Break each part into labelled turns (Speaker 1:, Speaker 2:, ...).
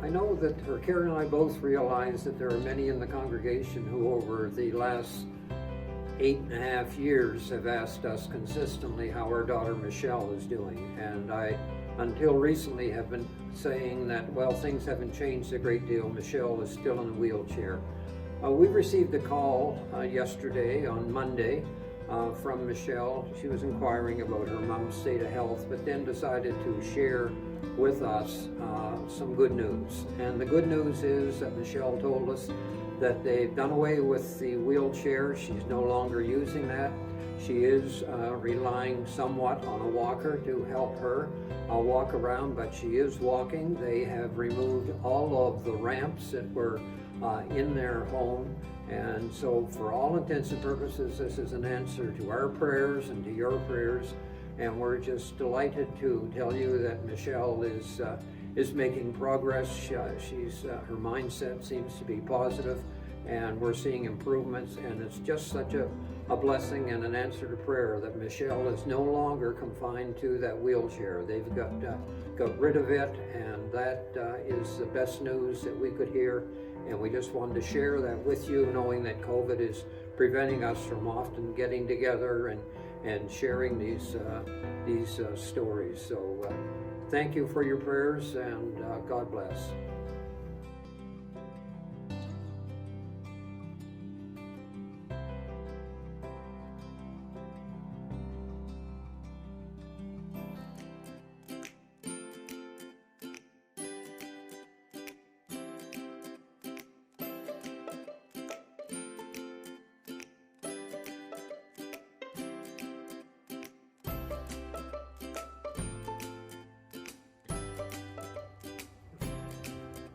Speaker 1: I know that Karen and I both realize that there are many in the congregation who over the last 8.5 years have asked us consistently how our daughter Michelle is doing. And I, until recently, have been saying that, well, things haven't changed a great deal. Michelle is still in a wheelchair. We received a call yesterday, on Monday, from Michelle. She was inquiring about her mom's state of health, but then decided to share with us some good news. And the good news is that Michelle told us that they've done away with the wheelchair. She's no longer using that. She is relying somewhat on a walker to help her walk around, but she is walking. They have removed all of the ramps that were in their home. And so for all intents and purposes, this is an answer to our prayers and to your prayers. And we're just delighted to tell you that Michelle is making progress. She's her mindset seems to be positive, and we're seeing improvements. And it's just such a blessing and an answer to prayer that Michelle is no longer confined to that wheelchair. They've got rid of it, and that is the best news that we could hear. And we just wanted to share that with you, knowing that COVID is preventing us from often getting together and sharing these stories. So thank you for your prayers, and God bless.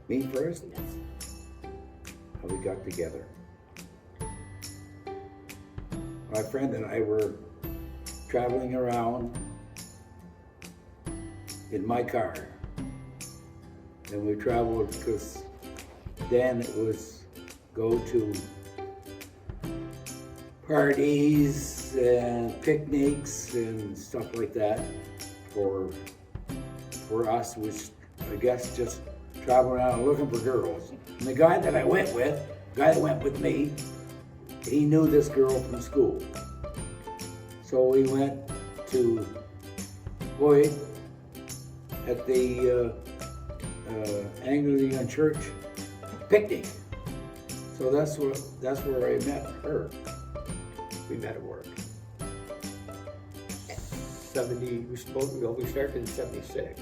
Speaker 2: Me first? How we got together. My friend and I were traveling around in my car. And we traveled because then it was go to parties and picnics and stuff like that. For us, was, I guess, just traveling around looking for girls. And the guy that I went with, the guy that went with me, he knew this girl from school. So we went to Hoyt at the Anglican Church picnic. So that's where I met her. We met at work.
Speaker 3: we started in 76.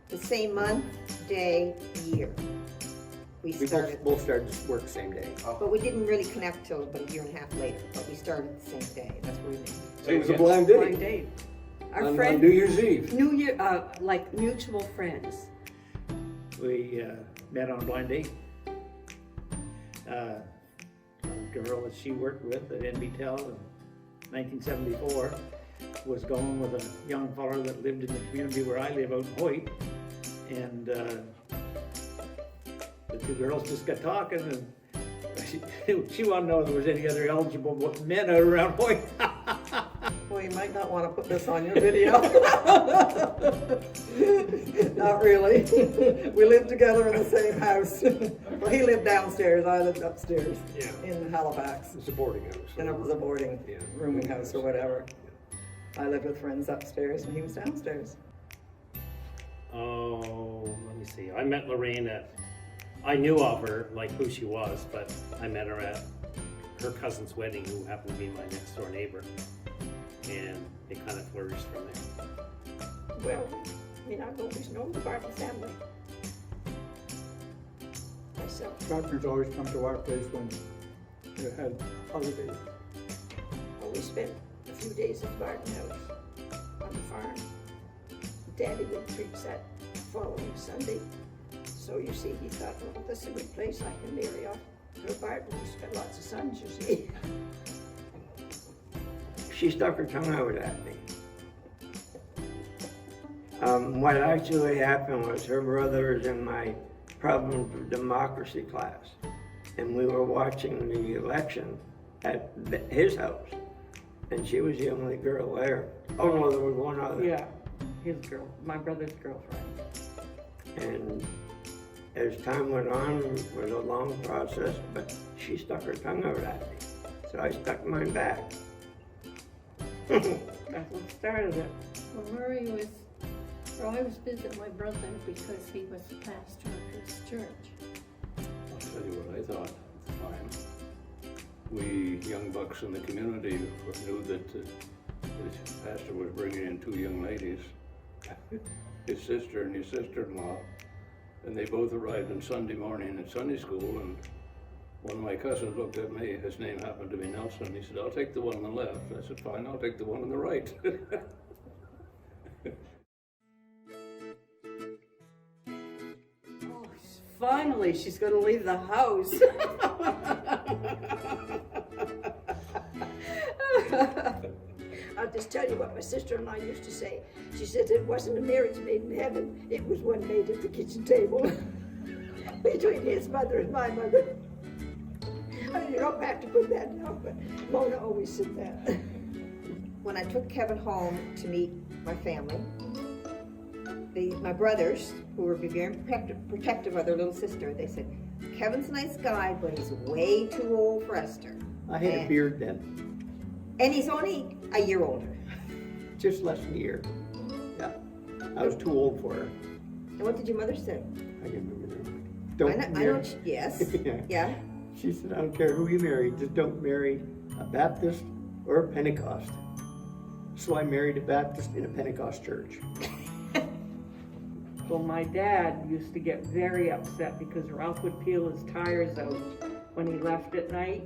Speaker 4: The same month, day, year. We started,
Speaker 3: both started work same day.
Speaker 4: but we didn't really connect till about a year and a half later, but we started the same day. That's where we met.
Speaker 3: So it was a blind
Speaker 5: Blind
Speaker 3: date.
Speaker 5: date. Our
Speaker 3: On
Speaker 5: friend,
Speaker 3: New Year's Eve.
Speaker 5: New Year, like mutual friends.
Speaker 6: We met on a blind date. A girl that she worked with at NBTEL in 1974 was going with a young fellow that lived in the community where I live out in Hoyt. And the two girls just got talking, and she wanted to know if there was any other eligible men out around Hoyt.
Speaker 7: Well, you might not want to put this on your video. Not really. We lived together in the same house. Well, he lived downstairs, I lived upstairs in Halifax.
Speaker 3: It's a boarding house.
Speaker 7: And it was a boarding rooming house or whatever. I lived with friends upstairs and he was downstairs.
Speaker 8: Oh, let me see. I met Lorraine I knew of her, like who she was, but I met her at her cousin's wedding, who happened to be my next door neighbor. And it kind of flourished from there.
Speaker 5: Well, I mean, I've always known the Barton family. Myself.
Speaker 9: Doctors always come to our place when they had holidays.
Speaker 5: Always spent a few days at the Barton house on the farm. Daddy would preach that following Sunday. So you see, he thought, well, this is a good place. I can marry off to a Barton. He's got lots of sons, you see.
Speaker 10: She stuck her tongue out at me. What actually happened was her brother was in my Problems of Democracy class, and we were watching the election at his house, and she was the only girl there. Oh no, there was one other.
Speaker 5: Yeah, his girl, my brother's girlfriend.
Speaker 10: And as time went on, it was a long process, but she stuck her tongue out at me. So I stuck mine back.
Speaker 11: That's what started it.
Speaker 5: Well, Murray was, well, I was visiting my brother because he was the pastor of his church.
Speaker 9: I'll tell you what I thought at the time. We young bucks in the community knew that the pastor was bringing in 2 young ladies, his sister and his sister-in-law, and they both arrived on Sunday morning at Sunday school, and one of my cousins looked at me, his name happened to be Nelson, he said, "I'll take the one on the left." I said, "Fine, I'll take the one on the right."
Speaker 7: Oh, finally, she's gonna leave the house.
Speaker 5: I'll just tell you what my sister-in-law used to say. She said it wasn't a marriage made in heaven, it was one made at the kitchen table. Between his mother and my mother. You don't have to put that down, but Mona always said that.
Speaker 4: When I took Kevin home to meet my family, my brothers, who were very protective of their little sister, they said, "Kevin's a nice guy, but he's way too old for Esther."
Speaker 6: I had a beard then,
Speaker 4: And he's only a year older.
Speaker 6: just less than a year. Yeah, I was too old for her.
Speaker 4: And what did your mother say?
Speaker 6: I can remember that.
Speaker 4: I
Speaker 6: Don't
Speaker 4: know,
Speaker 6: marry.
Speaker 4: yes,
Speaker 6: Yeah.
Speaker 4: yeah.
Speaker 6: She said, "I don't care who you marry, just don't marry a Baptist or a Pentecost." So I married a Baptist in a Pentecost church.
Speaker 11: Well, my dad used to get very upset because Ralph would peel his tires out when he left at night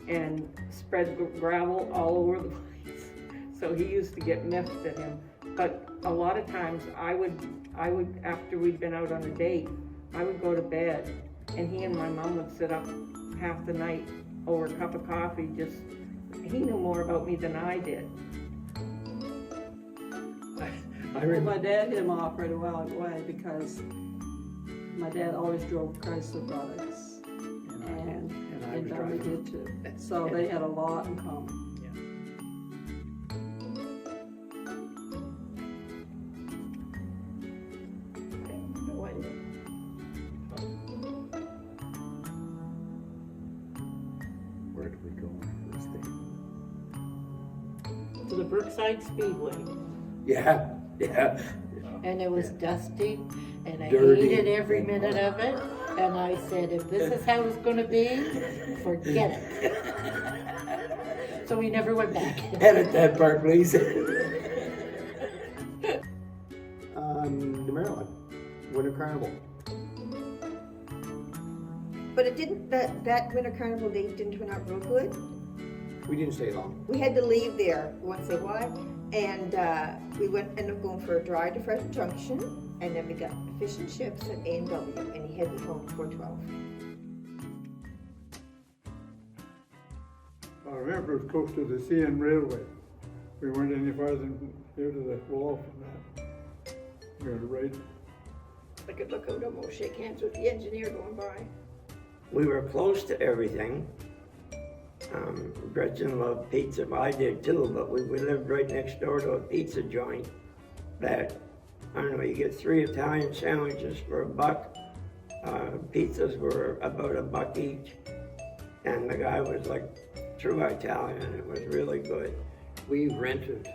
Speaker 11: and spread gravel all over the place. So he used to get miffed at him. But a lot of times I would, after we'd been out on a date, I would go to bed and he and my mom would sit up half the night over a cup of coffee. He knew more about me than I did.
Speaker 7: Well, my dad hit him off right away because my dad always drove Chrysler products. And
Speaker 6: I was
Speaker 7: Tommy
Speaker 6: driving.
Speaker 7: did too. So they had a lot in common.
Speaker 5: No idea.
Speaker 2: Where did we go first thing?
Speaker 11: To the Brookside Speedway.
Speaker 2: Yeah.
Speaker 5: And it was dusty, and I
Speaker 2: Dirty.
Speaker 5: hated every minute of it. And I said, if this is how it's gonna be, forget it. So we never went back.
Speaker 2: Edit that part, please.
Speaker 6: The Maryland Winter Carnival.
Speaker 4: But it didn't, that Winter Carnival date didn't turn out real good.
Speaker 6: We didn't stay long.
Speaker 4: We had to leave there, we won't say why, and we ended up going for a drive to Fresno Junction, and then we got fish and chips at A&W, and he headed home before 12.
Speaker 9: I remember it was close to the CN Railway. We weren't any farther than here to the wall from that. We were right.
Speaker 5: I could look out, almost shake hands with the engineer going by.
Speaker 10: We were close to everything. Gretchen loved pizza, well, I did too, but we lived right next door to a pizza joint that, I don't know, you get 3 Italian sandwiches for $1. Pizzas were about $1 each. And the guy was like true Italian, it was really good.
Speaker 1: We rented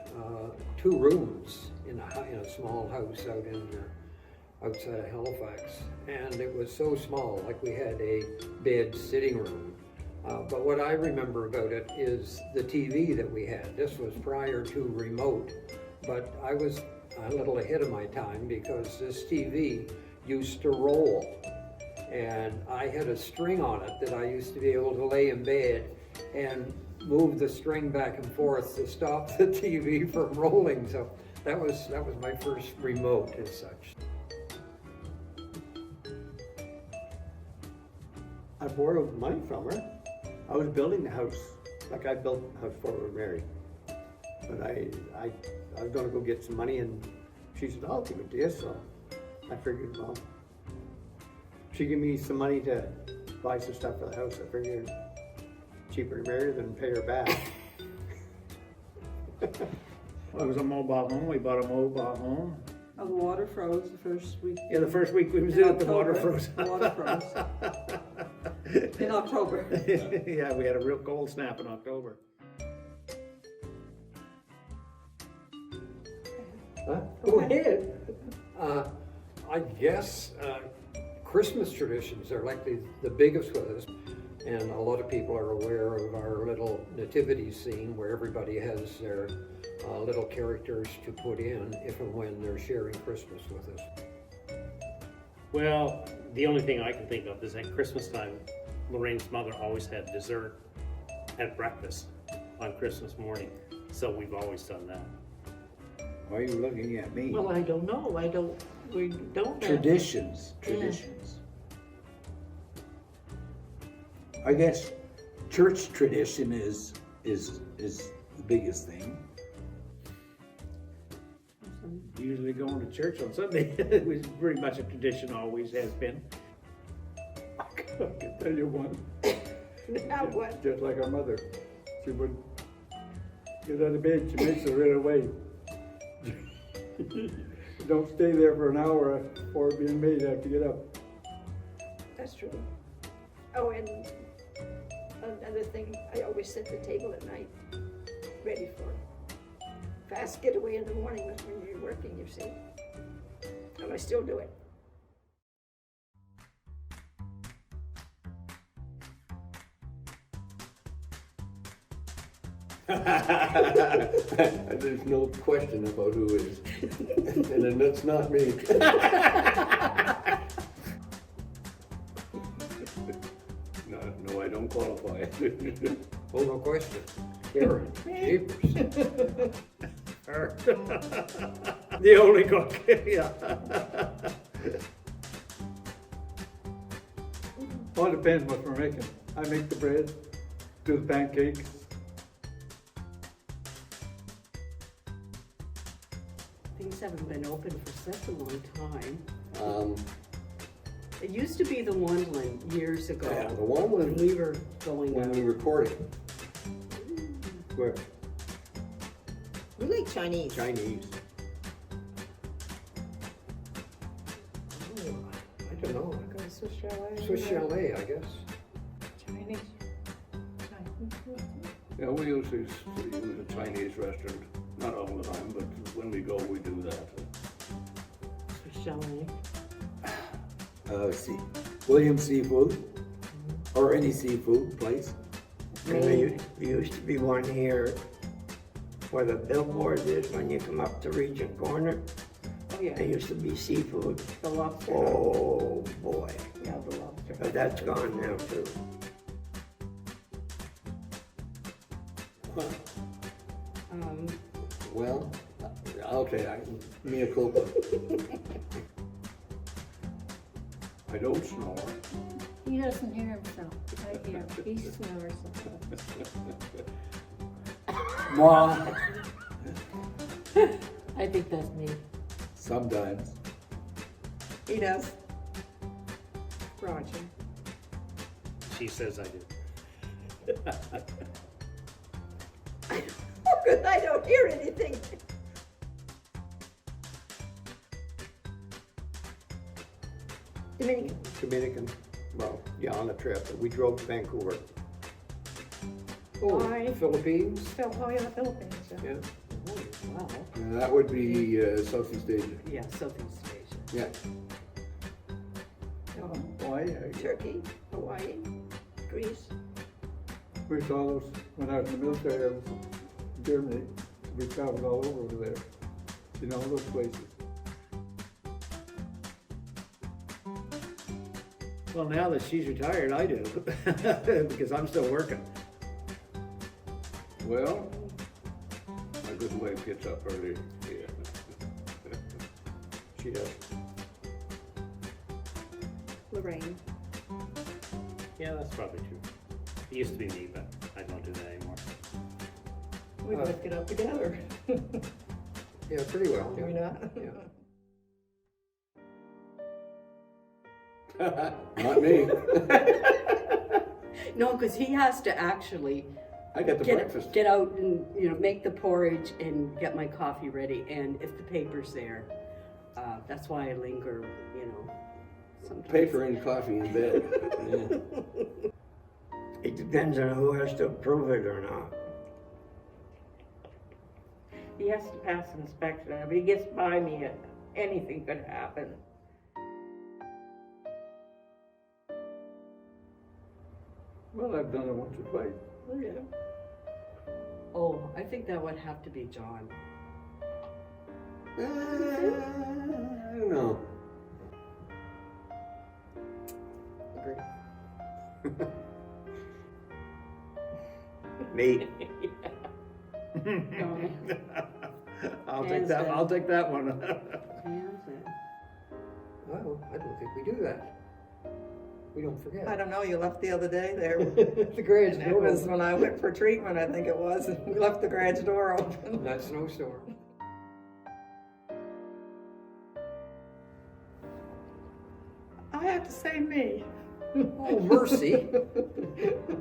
Speaker 1: 2 rooms in a small house outside of Halifax, and it was so small, like we had a bed sitting room. But what I remember about it is the TV that we had. This was prior to remote, but I was a little ahead of my time because this TV used to roll, and I had a string on it that I used to be able to lay in bed and move the string back and forth to stop the TV from rolling. So that was my first remote as such.
Speaker 6: I borrowed money from her. I was building the house, like I built the house before we were married. But I was gonna go get some money and she said, "I'll give it to you," so I figured, well, she gave me some money to buy some stuff for the house. I figured cheaper to marry her than pay her back. It was a mobile home, we bought a mobile home,
Speaker 7: Oh, the water froze the first week.
Speaker 6: Yeah, the first week we was
Speaker 7: in
Speaker 6: in it, the water
Speaker 7: October.
Speaker 6: froze.
Speaker 7: The water froze. In October.
Speaker 6: Yeah, we had a real cold snap in October.
Speaker 3: Huh? Go ahead.
Speaker 1: I guess Christmas traditions are like the biggest with us, and a lot of people are aware of our little nativity scene where everybody has their little characters to put in if and when they're sharing Christmas with us.
Speaker 8: Well, the only thing I can think of is at Christmas time, Lorraine's mother always had dessert at breakfast on Christmas morning, so we've always done that.
Speaker 2: Why are you looking at me?
Speaker 5: Well, I don't know, we don't have.
Speaker 2: Traditions. I guess church tradition is the biggest thing.
Speaker 6: Usually going to church on Sunday. It was pretty much a tradition, always has been.
Speaker 3: I can tell you one.
Speaker 5: Now what?
Speaker 3: Just like our mother. She would get out of bed, she makes it right away. Don't stay there for an hour before being made, I have to get up.
Speaker 5: That's true. Oh, and another thing, I always set the table at night, ready for fast getaway in the morning when you're working, you see. And I still do it.
Speaker 3: There's no question about who is. And then that's not me.
Speaker 9: No, I don't qualify.
Speaker 1: Oh, no question. Karen, jeepers.
Speaker 6: The only cook, yeah.
Speaker 3: Well, it depends what we're making. I make the bread, do the pancakes.
Speaker 12: Things haven't been open for such a long time. It used to be the Wondland years ago.
Speaker 3: Yeah, the
Speaker 12: When
Speaker 3: Wondland,
Speaker 12: we were going
Speaker 3: when
Speaker 12: out.
Speaker 3: we recorded. Where?
Speaker 4: We like Chinese.
Speaker 3: Chinese. Oh, I don't know.
Speaker 5: Go to Swiss Chalet.
Speaker 1: Swiss Chalet, I guess.
Speaker 5: Chinese.
Speaker 9: Yeah, we usually use a Chinese restaurant, not all the time, but when we go, we do that.
Speaker 12: Chalet.
Speaker 2: See, Williams Seafood, or any seafood place.
Speaker 10: And there used to be one here where the billboard is when you come up to Regent Corner.
Speaker 12: Oh, yeah,
Speaker 10: There used to be seafood.
Speaker 12: the lobster.
Speaker 10: Oh, boy.
Speaker 12: Yeah, the lobster.
Speaker 10: But that's gone now too.
Speaker 3: Well, okay, mea culpa.
Speaker 9: I don't snore.
Speaker 13: He doesn't hear himself. I hear him. He snores sometimes.
Speaker 2: Mom,
Speaker 13: I think that's me.
Speaker 2: sometimes.
Speaker 4: He does. Roger.
Speaker 8: She says I do.
Speaker 5: Oh, good, I don't hear anything. Dominican.
Speaker 6: Dominican, well, yeah, on a trip. We drove to Vancouver.
Speaker 1: Oh,
Speaker 5: Why?
Speaker 1: Philippines?
Speaker 5: Oh, yeah, the Philippines.
Speaker 1: Yeah.
Speaker 12: Oh, wow.
Speaker 3: That would be Southeast Asia.
Speaker 12: Yeah, Southeast Asia.
Speaker 3: Yeah.
Speaker 5: Oh, Turkey, Hawaii, Greece.
Speaker 3: We saw those when I was in the military. I was in Germany. We traveled all over there. You know, those places.
Speaker 6: Well, now that she's retired, I do, because I'm still working.
Speaker 9: Well, my good wife gets up early. Yeah.
Speaker 6: She does.
Speaker 4: Lorraine.
Speaker 8: Yeah, that's probably true. It used to be me, but I don't do that anymore.
Speaker 5: We both get up together.
Speaker 1: Yeah, pretty well.
Speaker 5: Do we not?
Speaker 3: Not me.
Speaker 12: No, because he has to actually
Speaker 3: I got the breakfast.
Speaker 12: get out and, make the porridge and get my coffee ready, and if the paper's there. That's why I linger, you know, sometimes.
Speaker 2: Paper and coffee in bed. Yeah.
Speaker 10: It depends on who has to approve it or not.
Speaker 11: He has to pass inspection. If he gets by me, anything could happen.
Speaker 3: Well, I've done it once or twice.
Speaker 12: Oh, yeah. Oh, I think that would have to be John.
Speaker 2: I don't know.
Speaker 4: Agree.
Speaker 10: Me.
Speaker 6: I'll take
Speaker 7: Hands
Speaker 6: that,
Speaker 7: down.
Speaker 6: I'll take that one.
Speaker 7: Hands in.
Speaker 1: Well, I don't think we do that. We don't forget.
Speaker 14: I don't know, you left the other day there.
Speaker 1: The garage
Speaker 14: And it
Speaker 1: door
Speaker 14: was
Speaker 1: open.
Speaker 14: when I went for treatment, I think it was, and we left the garage door open.
Speaker 1: That snowstorm.
Speaker 14: I have to say me.
Speaker 1: Oh, mercy.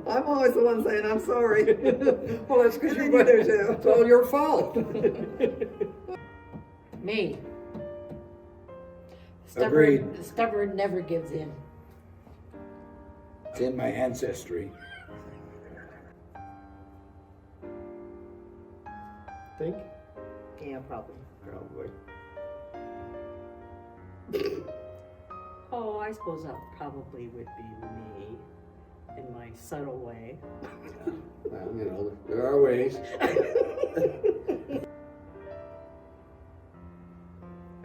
Speaker 14: I'm always the one saying I'm sorry.
Speaker 1: Well, that's because
Speaker 14: And
Speaker 1: you
Speaker 14: then you do too.
Speaker 1: It's all your fault.
Speaker 13: Me.
Speaker 2: Agreed.
Speaker 13: Stubborn never gives in.
Speaker 2: It's in my ancestry.
Speaker 6: Think?
Speaker 4: Yeah, probably.
Speaker 6: Probably.
Speaker 12: Oh, I suppose that probably would be me in my subtle way.
Speaker 2: Well, you know, there are ways.
Speaker 5: I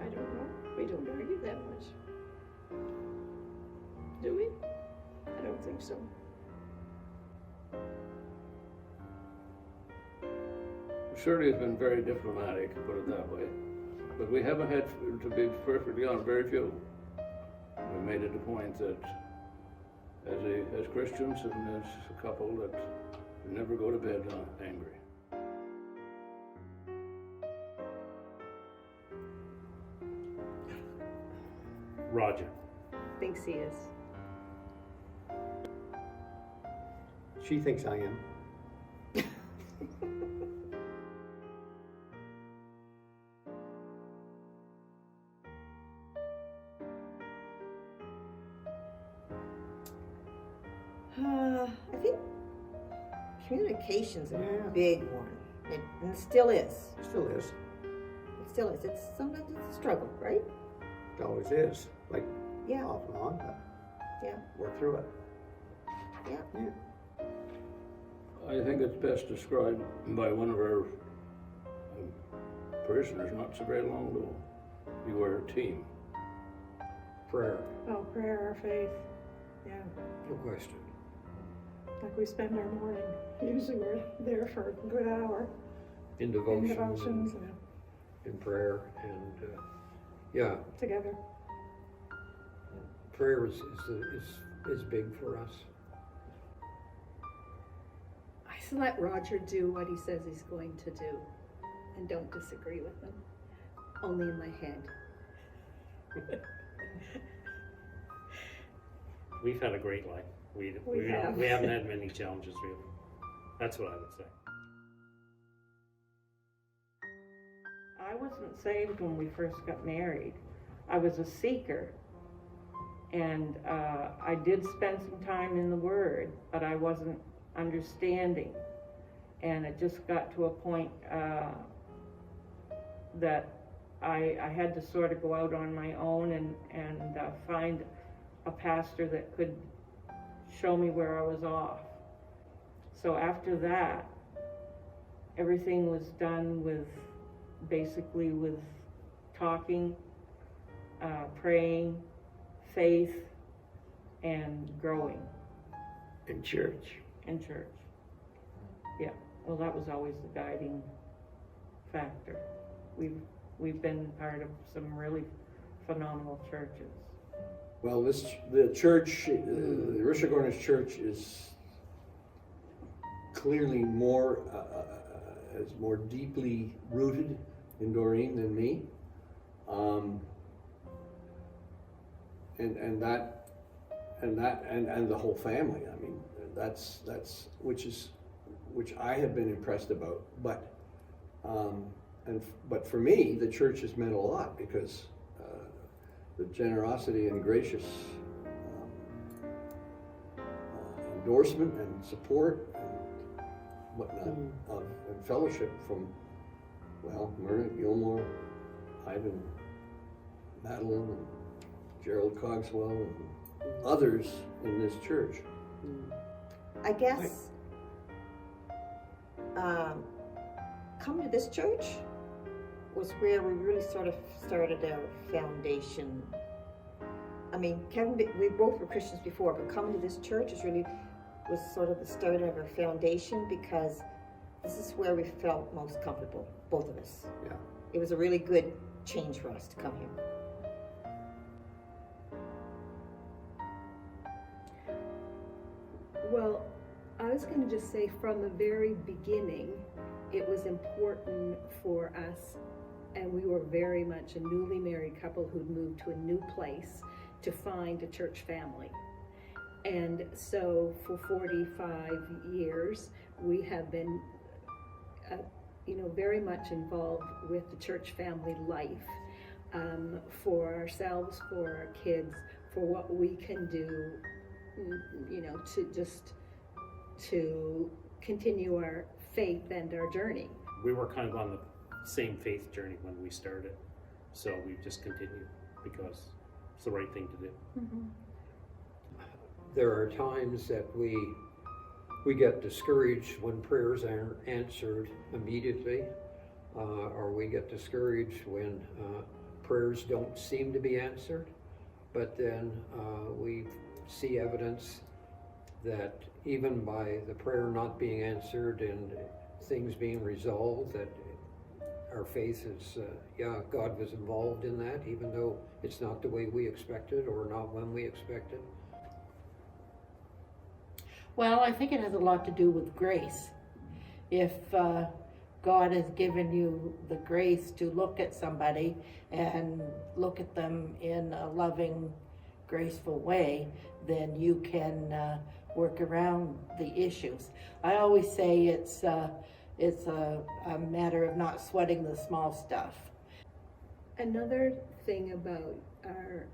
Speaker 5: don't know. We don't argue that much. Do we? I don't think so.
Speaker 9: Shirley has been very diplomatic, put it that way. But we haven't had, to be perfectly honest, very few. We made it a point that as Christians and as a couple that we never go to bed angry.
Speaker 8: Roger.
Speaker 12: Thinks he is.
Speaker 6: She thinks I am.
Speaker 4: I think communication's a
Speaker 6: Yeah.
Speaker 4: big one. And it still is.
Speaker 6: Still is.
Speaker 4: It still is. Sometimes it's a struggle, right?
Speaker 6: It always is. Like
Speaker 4: Yeah.
Speaker 6: off and on, but
Speaker 4: Yeah.
Speaker 6: work through it.
Speaker 4: Yeah.
Speaker 6: Yeah.
Speaker 9: I think it's best described by one of our parishioners not so very long ago. You were a team.
Speaker 1: Prayer,
Speaker 14: Oh, prayer, our faith. Yeah,
Speaker 1: no question.
Speaker 14: like we spend our morning. Usually we're there for a good hour.
Speaker 1: In
Speaker 14: In
Speaker 1: devotion,
Speaker 14: devotions,
Speaker 1: and in prayer, and yeah,
Speaker 14: together.
Speaker 1: prayer is big for us.
Speaker 13: I just let Roger do what he says he's going to do and don't disagree with him. Only in my head.
Speaker 8: We've had a great life. We
Speaker 14: have.
Speaker 8: haven't had many challenges, really. That's what I would say.
Speaker 11: I wasn't saved when we first got married. I was a seeker. And I did spend some time in the Word, but I wasn't understanding. And it just got to a point that I had to sort of go out on my own and find a pastor that could show me where I was off. So after that, everything was done with basically with talking, praying, faith, and growing
Speaker 10: In church.
Speaker 11: in church. Yeah, well, that was always the guiding factor. We've been part of some really phenomenal churches.
Speaker 2: Well, the church, the Rusagonis church is clearly is more deeply rooted in Doreen than me. And the whole family. I mean, that's which I have been impressed about. But for me, the church has meant a lot because
Speaker 15: the generosity and gracious endorsement and support and whatnot and fellowship from, well, Myrna Gilmore, Ivan Madeline, and Gerald Cogswell, and others in this church.
Speaker 4: I guess coming to this church was where we really sort of started our foundation. I mean, Kevin, we both were Christians before, but coming to this church was sort of the start of our foundation, because this is where we felt most comfortable, both of us.
Speaker 6: Yeah.
Speaker 4: It was a really good change for us to come here.
Speaker 13: Well, I was going to just say from the very beginning, it was important for us, and we were very much a newly married couple who'd moved to a new place, to find a church family. And so for 45 years, we have been, very much involved with the church family life, for ourselves, for our kids, for what we can do, to continue our faith and our journey.
Speaker 8: We were kind of on the same faith journey when we started, so we just continued because it's the right thing to do.
Speaker 13: Mm-hmm.
Speaker 1: There are times that we get discouraged when prayers aren't answered immediately, or we get discouraged when prayers don't seem to be answered, but then we see evidence that even by the prayer not being answered and things being resolved, that our faith is, God was involved in that, even though it's not the way we expected or not when we expected.
Speaker 16: Well, I think it has a lot to do with grace. If God has given you the grace to look at somebody and look at them in a loving, graceful way, then you can work around the issues. I always say it's a matter of not sweating the small stuff.
Speaker 13: Another thing about our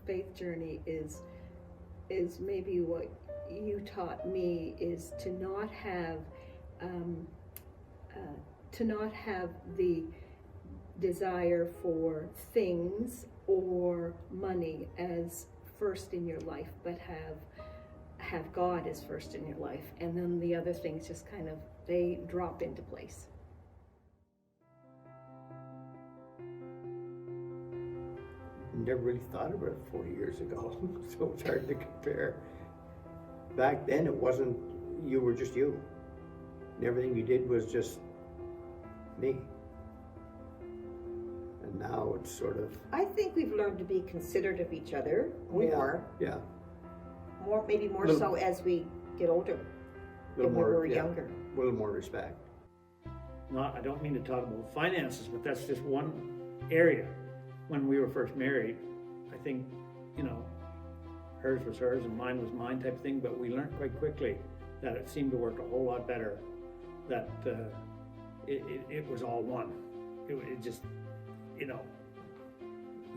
Speaker 13: faith journey is maybe what you taught me, is to not have the desire for things or money as first in your life, but have God as first in your life, and then the other things just kind of, they drop into place.
Speaker 6: Never really thought about it 40 years ago, so it's hard to compare. Back then, it wasn't, you were just you. And everything you did was just me. And now it's sort of...
Speaker 4: I think we've learned to be considerate of each other more.
Speaker 6: Yeah.
Speaker 4: Maybe more so as we get older than when we were younger.
Speaker 6: A little more respect.
Speaker 3: I don't mean to talk about finances, but that's just one area. When we were first married, I think, hers was hers and mine was mine type thing, but we learned quite quickly that it seemed to work a whole lot better, that it was all one. It just,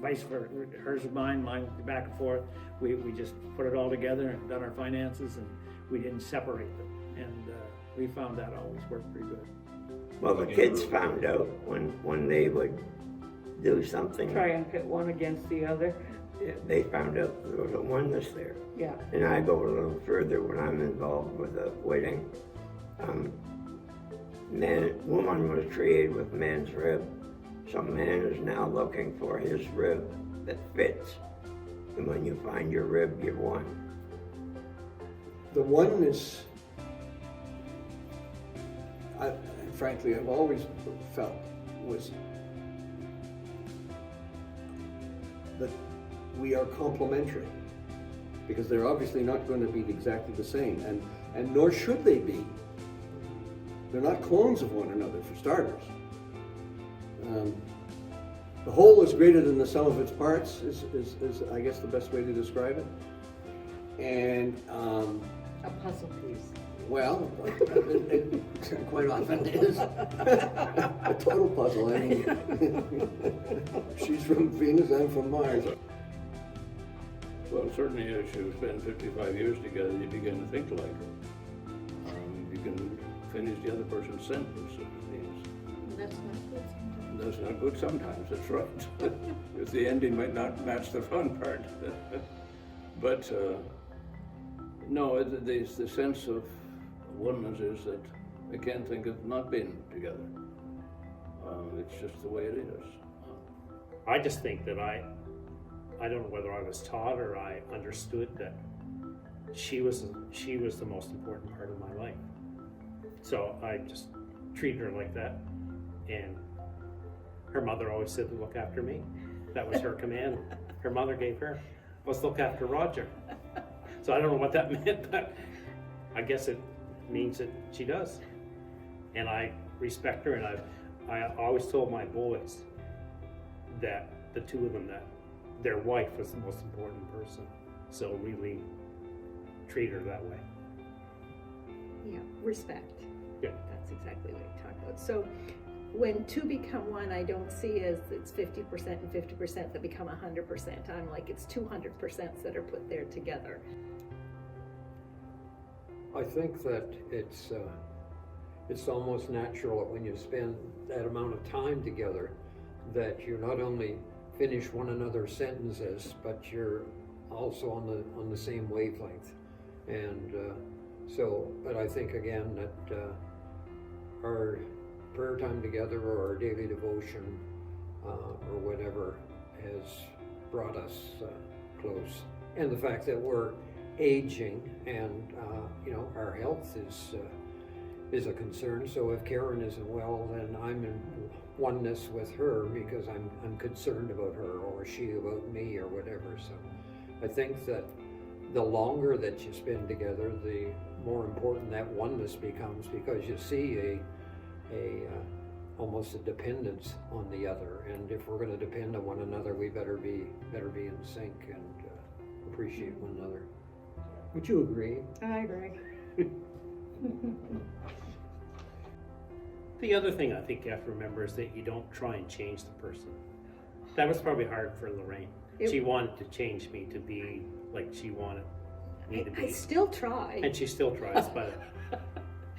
Speaker 3: vice versa, hers was mine back and forth. We just put it all together and done our finances, and we didn't separate them. And we found that always worked pretty good.
Speaker 10: Well, the kids found out when they would do something.
Speaker 11: Try and pit one against the other.
Speaker 10: Yeah, they found out there was a oneness there.
Speaker 11: Yeah.
Speaker 10: And I go a little further when I'm involved with a wedding. Woman was created with man's rib. So man is now looking for his rib that fits. And when you find your rib, you're one.
Speaker 15: The oneness, frankly, I've always felt was that we are complementary, because they're obviously not going to be exactly the same, and nor should they be. They're not clones of one another, for starters. The whole is greater than the sum of its parts is I guess the best way to describe it. And
Speaker 16: A puzzle piece.
Speaker 15: well, it quite often is a total puzzle. I mean, she's from Venus, I'm from Mars.
Speaker 9: Well, certainly as you spend 55 years together, you begin to think alike. You can finish the other person's sentence, it seems.
Speaker 12: That's not good sometimes.
Speaker 9: That's not good sometimes, that's right. If the ending might not match the fun part. But, no, the sense of oneness is that I can't think of not being together. It's just the way it is.
Speaker 8: I just think that I don't know whether I was taught or I understood that she was the most important part of my life. So I just treated her like that. And her mother always said to look after me. That was her command. Her mother gave her, was look after Roger. So I don't know what that meant, but I guess it means that she does. And I respect her, and I always told my boys that the two of them, that their wife was the most important person. So really treat her that way.
Speaker 13: Yeah, respect.
Speaker 8: Yeah.
Speaker 13: That's exactly what you talked about. So when two become one, I don't see as it's 50% and 50% that become 100%. I'm like, it's 200% that are put there together.
Speaker 1: I think that it's almost natural that when you spend that amount of time together, that you not only finish one another's sentences, but you're also on the same wavelength. And but I think again that our prayer time together or our daily devotion or whatever has brought us close. And the fact that we're aging and our health is a concern. So if Karen isn't well, then I'm in oneness with her because I'm concerned about her, or she about me, or whatever. So I think that the longer that you spend together, the more important that oneness becomes, because you see almost a dependence on the other. And if we're going to depend on one another, we better be in sync and appreciate one another. Would you agree?
Speaker 11: I agree.
Speaker 8: The other thing I think you have to remember is that you don't try and change the person. That was probably hard for Lorraine. She wanted to change me to be like she wanted me to be.
Speaker 13: I still try.
Speaker 8: And she still tries, but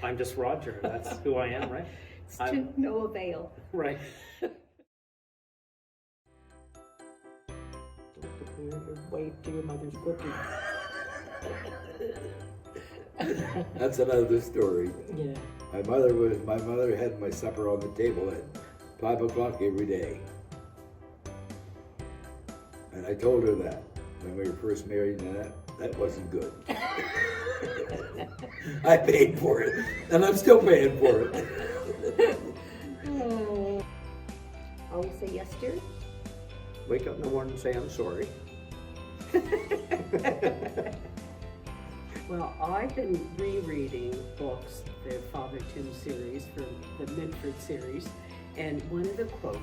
Speaker 8: I'm just Roger. That's who I am, right?
Speaker 13: It's to no avail.
Speaker 8: Right.
Speaker 12: Wave to your mother's cookie.
Speaker 2: That's another story.
Speaker 12: Yeah.
Speaker 2: My mother had my supper on the table at 5 o'clock every day. And I told her that when we were first married, and that wasn't good. I paid for it, and I'm still paying for it.
Speaker 4: Always say yes, dear.
Speaker 6: Wake up in the morning and say, I'm sorry.
Speaker 12: Well, I've been rereading books, the Father 2 series from the Mitford series, and one of the quotes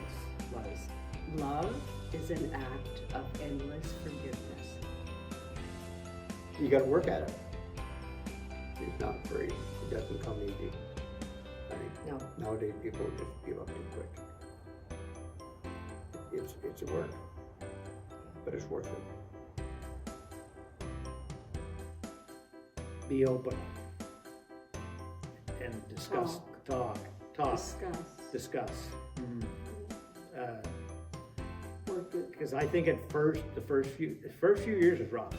Speaker 12: was, "Love is an act of endless forgiveness."
Speaker 6: You gotta work at it. It's not free. It doesn't come easy. I think
Speaker 4: No.
Speaker 6: nowadays people just give up too quick. It's a work, but it's worth it.
Speaker 3: Be open and discuss, talk. Discuss. Because I think at first, the first few years is rough.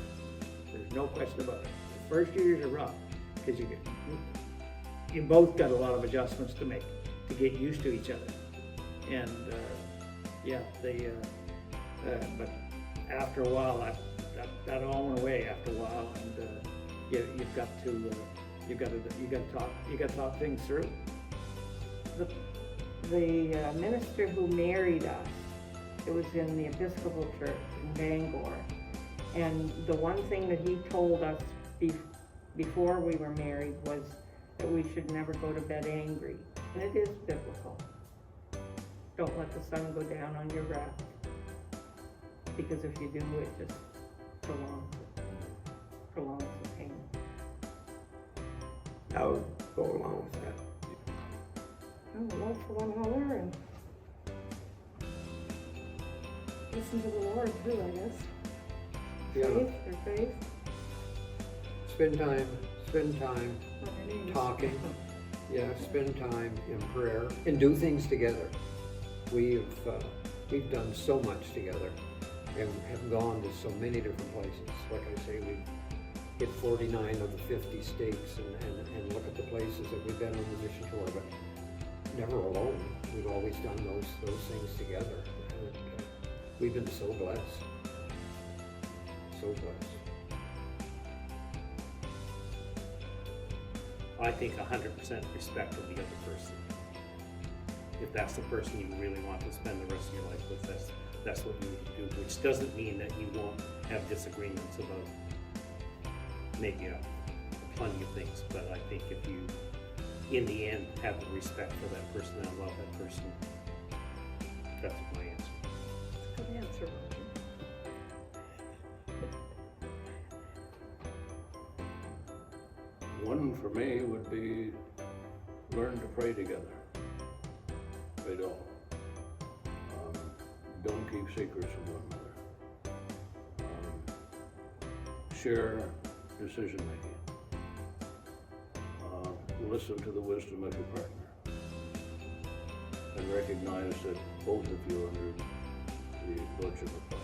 Speaker 3: There's no question about it. The first few years are rough because you both got a lot of adjustments to make to get used to each other, and but after a while, that all went away after a while, and you've got to talk things through.
Speaker 11: The minister who married us, it was in the Episcopal Church in Bangor, and the one thing that he told us before we were married was that we should never go to bed angry, and it is biblical. Don't let the sun go down on your wrath, because if you do, it just prolongs the pain.
Speaker 10: I would go along with that.
Speaker 14: Love for one another and listen to the Lord too, I guess.
Speaker 1: Yeah.
Speaker 14: Their faith.
Speaker 1: Spend time
Speaker 14: On their knees.
Speaker 1: talking. Yeah, spend time in prayer and do things together. We've done so much together and have gone to so many different places. Like I say, we've hit 49 of the 50 states and look at the places that we've been on the mission tour, but never alone. We've always done those things together. And, we've been so blessed. So blessed.
Speaker 8: I think 100% respect of the other person. If that's the person you really want to spend the rest of your life with, that's what you need to do, which doesn't mean that you won't have disagreements about maybe plenty of things, but I think if you, in the end, have the respect for that person and love that person, that's my answer.
Speaker 14: Good answer, Roger.
Speaker 9: One for me would be learn to pray together. Pray all. Don't keep secrets from one another. Share decision making. Listen to the wisdom of your partner. And recognize that both of you are under the lordship of God.